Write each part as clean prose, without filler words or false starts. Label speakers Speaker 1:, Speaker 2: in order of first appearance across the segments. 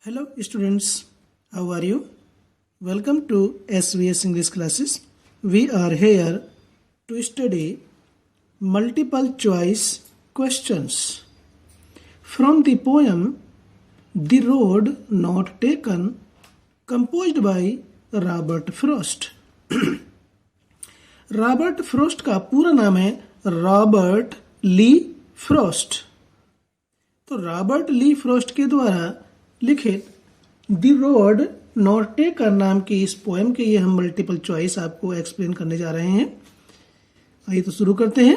Speaker 1: Hello students, how are you? Welcome to SVS English classes. We are here to study multiple choice questions from the poem The Road Not Taken, composed by Robert Frost. Robert frost का पूरा नाम है Robert ली frost. तो Robert ली frost के द्वारा लिखित the road not taken नाम की इस पोएम के ये हम मल्टीपल चॉइस आपको एक्सप्लेन करने जा रहे हैं। आइए तो शुरू करते हैं।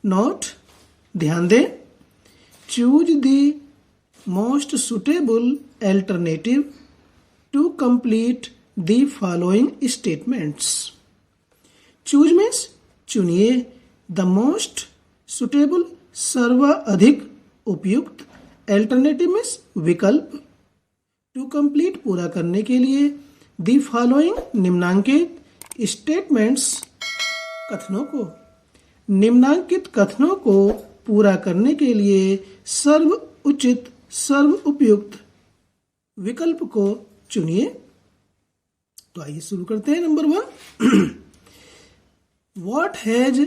Speaker 1: नोट, ध्यान दें, choose the most suitable alternative to complete the following statements. Choose means चुनिए, द मोस्ट सुटेबल सर्वाधिक उपयुक्त, अल्टरनेटिव मीन्स विकल्प, टू कंप्लीट पूरा करने के लिए, द फॉलोइंग निम्नांकित, स्टेटमेंट्स कथनों को, निम्नांकित कथनों को पूरा करने के लिए सर्व उचित सर्व उपयुक्त विकल्प को चुनिए। तो आइए शुरू करते हैं। Number 1, What has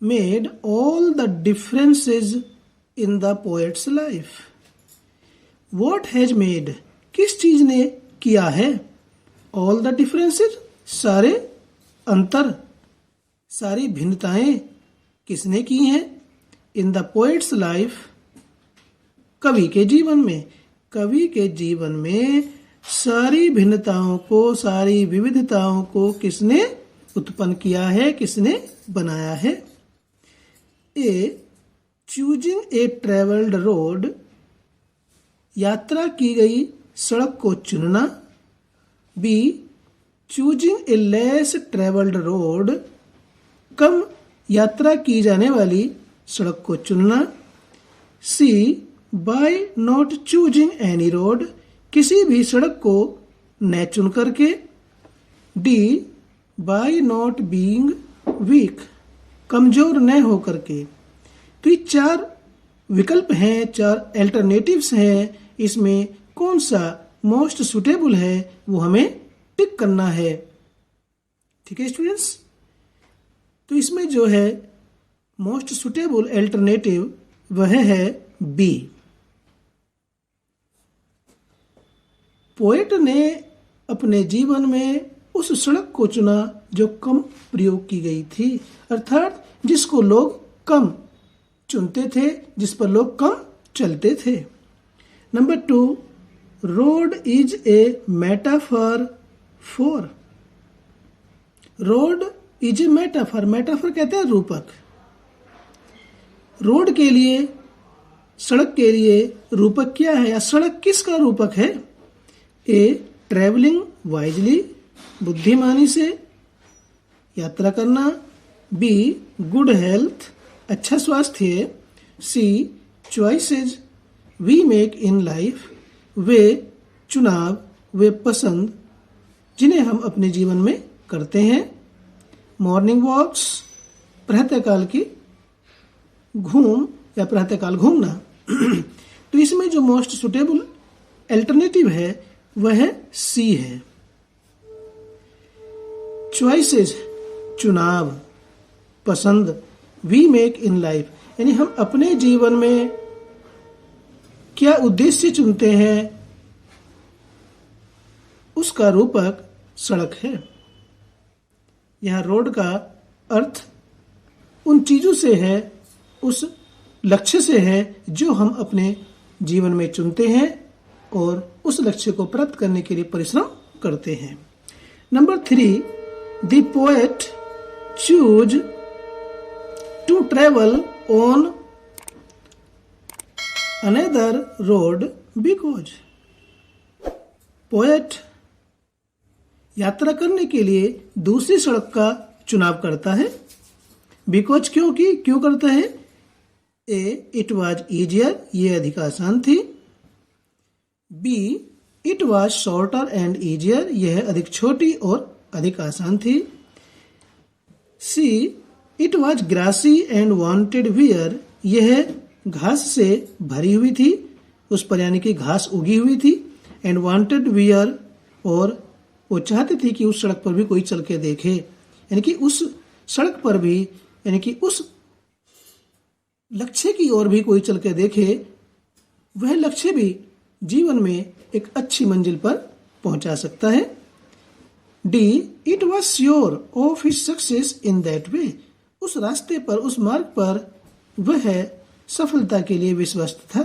Speaker 1: made all the differences in the poet's life? What has made, किस चीज ने किया है, all the differences, सारे अंतर, सारी भिन्नताएं किसने की हैं, in the poet's life, कवि के जीवन में, कवि के जीवन में सारी भिन्नताओं को, सारी विविधताओं को किसने उत्पन्न किया है, किसने बनाया है। A, choosing a travelled road, यात्रा की गई सड़क को चुनना। B, choosing a less travelled road, कम यात्रा की जाने वाली सड़क को चुनना। C, by not choosing any road, किसी भी सड़क को न चुन करके। D, by not being weak, कमजोर न हो करके। तो ये 4 विकल्प हैं, 4 अल्टरनेटिव्स हैं। इसमें कौन सा मोस्ट सुटेबल है वो हमें टिक करना है। ठीक है स्टूडेंट्स, तो इसमें जो है मोस्ट सुटेबल अल्टरनेटिव वह है बी। पोएट ने अपने जीवन में उस सड़क को चुना जो कम प्रयोग की गई थी, अर्थात जिसको लोग कम चुनते थे, जिस पर लोग कम चलते थे। Number 2, road is a metaphor for, road is a metaphor, metaphor कहते हैं रूपक। रोड के लिए, सड़क के लिए रूपक क्या है, या सड़क किसका रूपक है। ए, ट्रेवलिंग वाइजली, बुद्धिमानी से यात्रा करना। बी, गुड हेल्थ, अच्छा स्वास्थ्य। C, choices we make in life, वे चुनाव, वे पसंद जिन्हें हम अपने जीवन में करते हैं। मॉर्निंग वॉक्स, प्रातःकाल की घूम या प्रातःकाल घूमना। तो इसमें जो मोस्ट सुटेबल अल्टरनेटिव है वह सी है। चॉइसेस, चुनाव, पसंद, वी मेक इन लाइफ, यानी हम अपने जीवन में क्या उद्देश्य चुनते हैं उसका रूपक सड़क है। यह रोड का अर्थ उन चीजों से है, उस लक्ष्य से है जो हम अपने जीवन में चुनते हैं और उस लक्ष्य को प्राप्त करने के लिए परिश्रम करते हैं। Number 3, the poet choose to travel on another road because, poet यात्रा करने के लिए दूसरी सड़क का चुनाव करता है। बिकॉज क्यों करता है। ए, इट वॉज ईजियर, ये अधिक आसान थी। B, it was shorter and easier, यह अधिक छोटी और अधिक आसान थी। C, it was grassy and wanted wear, यह घास से भरी हुई थी, उस पर यानी कि घास उगी हुई थी एंड वांटेड वियर, और वो चाहती थी कि उस सड़क पर भी कोई चल के देखे, यानी कि उस सड़क पर भी, यानी कि उस लक्ष्य की ओर भी कोई चल के देखे, वह लक्ष्य भी जीवन में एक अच्छी मंजिल पर पहुंचा सकता है। D, it was sure of his success in that way, उस रास्ते पर, उस मार्ग पर वह सफलता के लिए विश्वस्त था।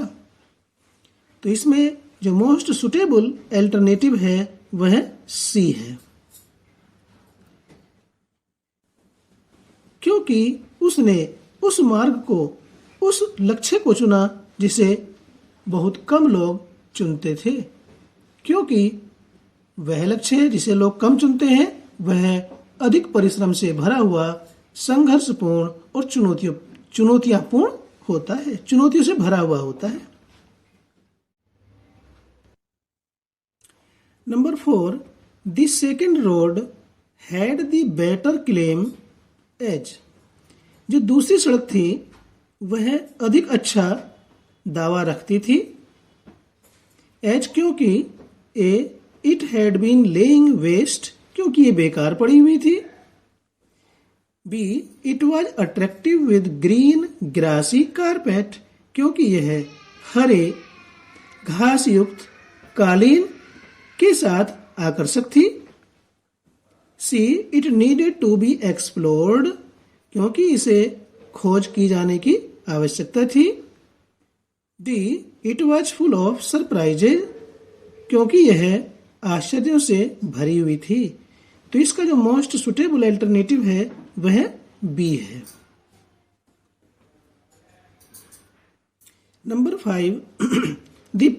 Speaker 1: तो इसमें जो मोस्ट सुटेबल अल्टरनेटिव है वह सी है, क्योंकि उसने उस मार्ग को, उस लक्ष्य को चुना जिसे बहुत कम लोग चुनते थे, क्योंकि वह लक्ष्य जिसे लोग कम चुनते हैं वह अधिक परिश्रम से भरा हुआ, संघर्षपूर्ण और चुनौतियापूर्ण होता है, चुनौतियों से भरा हुआ होता है। Number 4, the second road had the better claim as, जो दूसरी सड़क थी वह अधिक अच्छा दावा रखती थी। एज, क्योंकि A, it had been laying waste, क्योंकि ये बेकार पड़ी हुई थी। B, it was attractive with green grassy carpet, क्योंकि यह हरे घास युक्त कालीन के साथ आकर्षक थी। C, it needed to be explored, क्योंकि इसे खोज की जाने की आवश्यकता थी। D, it was full of surprises, क्योंकि यह आश्चर्यों से भरी हुई थी। तो इसका जो मोस्ट सुटेबल अल्टरनेटिव है वह बी है। Number 5, the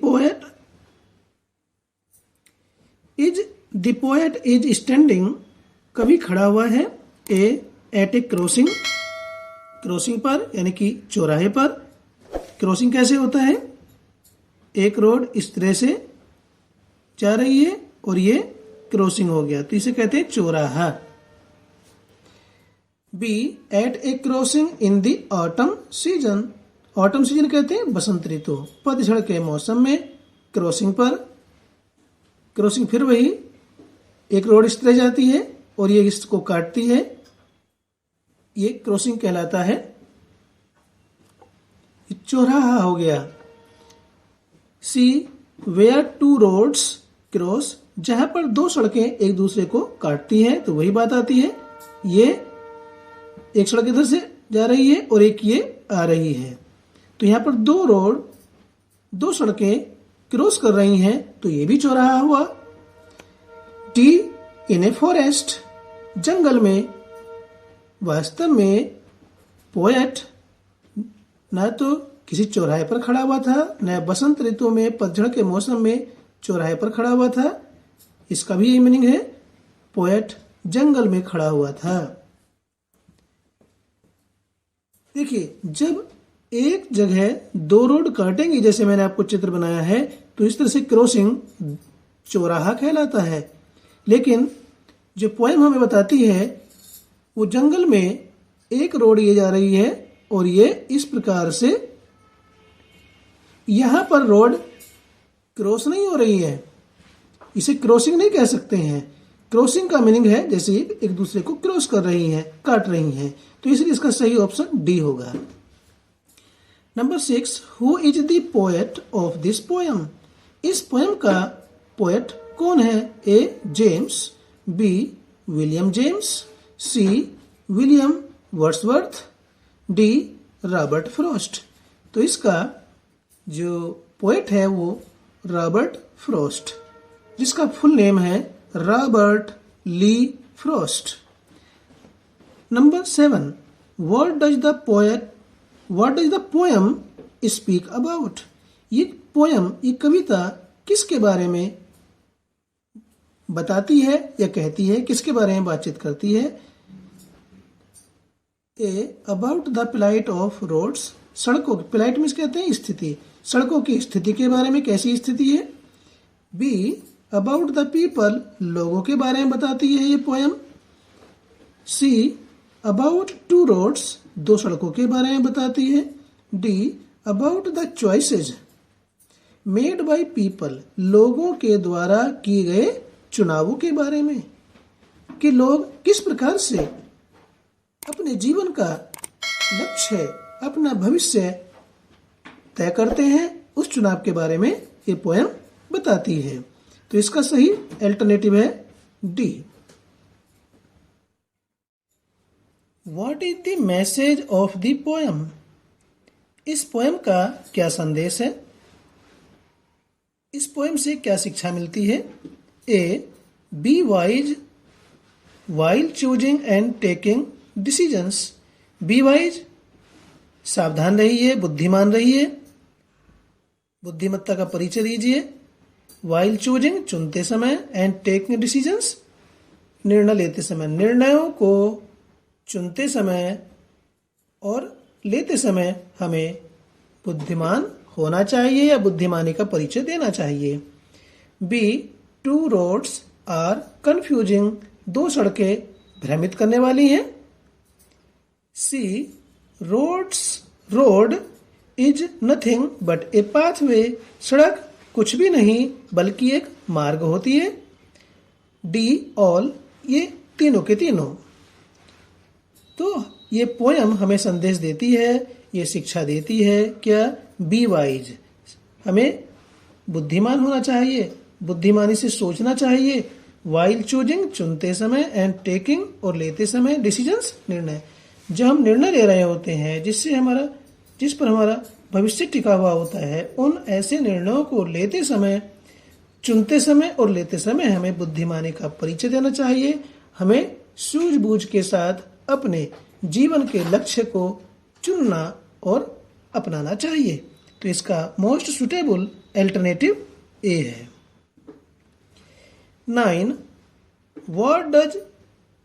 Speaker 1: poet is standing, कवि खड़ा हुआ है। ए, एट ए क्रॉसिंग, क्रॉसिंग पर यानी कि चौराहे पर। क्रॉसिंग कैसे होता है? एक रोड इस तरह से जा रही है और ये क्रॉसिंग हो गया, तो इसे कहते हैं चौराहा। B, at a crossing in the autumn season, autumn season कहते हैं बसंत ऋतु, पतझड़ के मौसम में क्रॉसिंग पर। क्रॉसिंग फिर वही, एक रोड इस तरह जाती है और ये इसको काटती है, ये क्रॉसिंग कहलाता है। चौराहा हो गया। सी, वेयर टू रोड्स क्रॉस, जहां पर दो सड़कें एक दूसरे को काटती हैं, तो वही बात आती है। ये एक सड़क इधर से जा रही है और एक ये आ रही है, तो यहां पर दो रोड, दो सड़कें क्रॉस कर रही हैं, तो ये भी चौराहा हुआ। डी, इन ए फॉरेस्ट, जंगल में। वास्तव में पोएट न तो किसी चौराहे पर खड़ा हुआ था, न बसंत ऋतु में पतझड़ के मौसम में चौराहे पर खड़ा हुआ था। इसका भी यही मीनिंग है, पोएट जंगल में खड़ा हुआ था। देखिए, जब एक जगह दो रोड काटेंगे, जैसे मैंने आपको चित्र बनाया है, तो इस तरह से क्रॉसिंग चौराहा कहलाता है। लेकिन जो पोएम हमें बताती है वो जंगल में एक रोड ये जा रही है और ये इस प्रकार से, यहां पर रोड क्रॉस नहीं हो रही है, इसे क्रॉसिंग नहीं कह सकते हैं। क्रॉसिंग का मीनिंग है जैसे एक दूसरे को क्रॉस कर रही हैं, काट रही हैं, तो इसलिए इसका सही ऑप्शन डी होगा। Number 6, who is the poet of this poem, इस पोएम का पोएट कौन है? A, James. B, William James. C, William Wordsworth. D, Robert Frost. तो इसका जो पोएट है वो रॉबर्ट फ्रॉस्ट, जिसका फुल नेम है Robert Lee Frost. Number 7, what does the poem speak about, ये पोएम, ये कविता किसके बारे में बताती है या कहती है, किसके बारे में बातचीत करती है? A, about the plight of roads, सड़कों, प्लाइट मीन्स कहते हैं स्थिति, सड़कों की स्थिति के बारे में, कैसी स्थिति है। बी, अबाउट द पीपल, लोगों के बारे में बताती है ये poem. C, about two roads, दो सड़कों के बारे में बताती है। D, about the choices, made by people, लोगों के द्वारा किए गए चुनावों के बारे में, कि लोग किस प्रकार से अपने जीवन का लक्ष्य, अपना भविष्य तय करते हैं, उस चुनाव के बारे में ये पोएम बताती है। तो इसका सही अल्टरनेटिव है D. What is the message of the poem? इस पोएम का क्या संदेश है? इस पोएम से क्या शिक्षा मिलती है? A, be wise while choosing and taking decisions. Be wise, सावधान रहिए, बुद्धिमान रहिए, बुद्धिमत्ता का परिचय दीजिए। वाइल चूजिंग, चुनते समय, एंड टेकिंग डिसीजंस, निर्णय लेते समय। निर्णयों को चुनते समय और लेते समय हमें बुद्धिमान होना चाहिए या बुद्धिमानी का परिचय देना चाहिए। B, two roads are confusing, दो सड़कें भ्रमित करने वाली हैं। C, road is nothing but a pathway, सड़क कुछ भी नहीं बल्कि एक मार्ग होती है। डी, ऑल, ये तीनों के तीनों। तो ये पोयम हमें संदेश देती है, ये शिक्षा देती है क्या? बी वाइज, हमें बुद्धिमान होना चाहिए, बुद्धिमानी से सोचना चाहिए। वाइल चूजिंग, चुनते समय, एंड टेकिंग, और लेते समय, डिसीजंस, निर्णय। जब हम निर्णय ले रहे होते हैं जिस पर हमारा भविष्य टिका हुआ होता है, उन ऐसे निर्णयों को लेते समय, चुनते समय और लेते समय हमें बुद्धिमानी का परिचय देना चाहिए। हमें सूझबूझ के साथ अपने जीवन के लक्ष्य को चुनना और अपनाना चाहिए। तो इसका मोस्ट सुटेबल अल्टरनेटिव ए है। 9. What does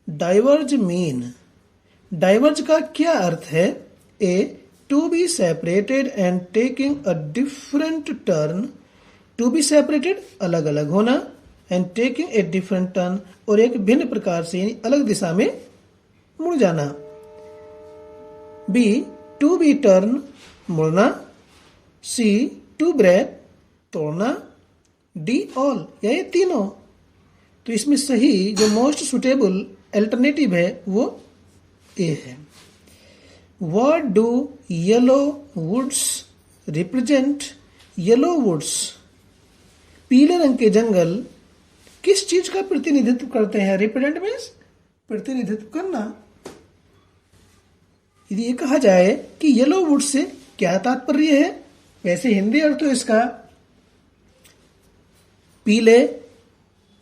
Speaker 1: diverge mean? Diverge का क्या अर्थ है? A, to be separated and taking a different turn, to be separated, अलग अलग होना, and taking a different turn, और एक भिन्न प्रकार से यानी अलग दिशा में मुड़ जाना। बी, टू बी टर्न, मुड़ना। सी, टू ब्रेक, तोड़ना। डी, ऑल, या ये तीनों। तो इसमें सही जो मोस्ट सुटेबल अल्टरनेटिव है वो ए है। What do yellow woods represent? Yellow woods, पीले रंग के जंगल किस चीज का प्रतिनिधित्व करते हैं? रिप्रेजेंट मीन्स प्रतिनिधित्व करना। यदि ये कहा जाए कि येलो वुड्स से क्या तात्पर्य है, वैसे हिंदी अर्थ तो इसका पीले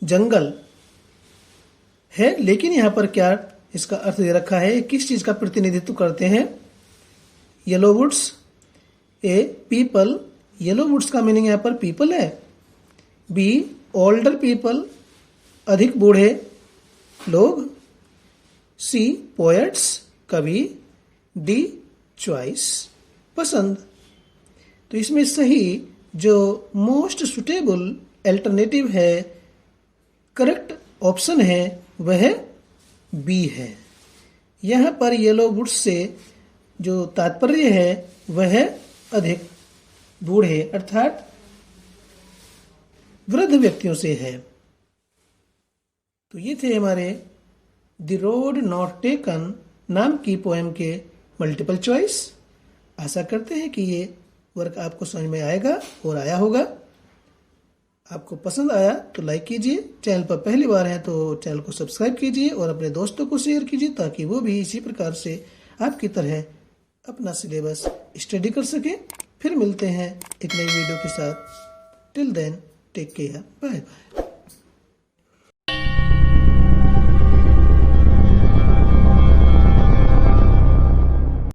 Speaker 1: जंगल है, लेकिन यहां पर क्या इसका अर्थ दे रखा है, किस चीज का प्रतिनिधित्व करते हैं? Yellow woods. A, people, yellow woods का मीनिंग यहां पर पीपल है। बी, ओल्डर पीपल, अधिक बूढ़े लोग। सी, पोएट्स, कवि। डी, चॉइस, पसंद। तो इसमें सही जो मोस्ट सुटेबल अल्टरनेटिव है, करेक्ट ऑप्शन है, वह बी है। यहां पर येलो वुड्स से जो तात्पर्य है वह अधिक बूढ़े अर्थात वृद्ध व्यक्तियों से है। तो ये थे हमारे द रोड नॉट टेकन नाम की पोएम के मल्टीपल चॉइस। आशा करते हैं कि ये वर्क आपको समझ में आएगा और आया होगा। आपको पसंद आया तो लाइक कीजिए, चैनल पर पहली बार हैं तो चैनल को सब्सक्राइब कीजिए और अपने दोस्तों को शेयर कीजिए ताकि वो भी इसी प्रकार से आपकी तरह अपना सिलेबस स्टडी कर सकें। फिर मिलते हैं एक नई वीडियो के साथ। Till then take care, bye bye.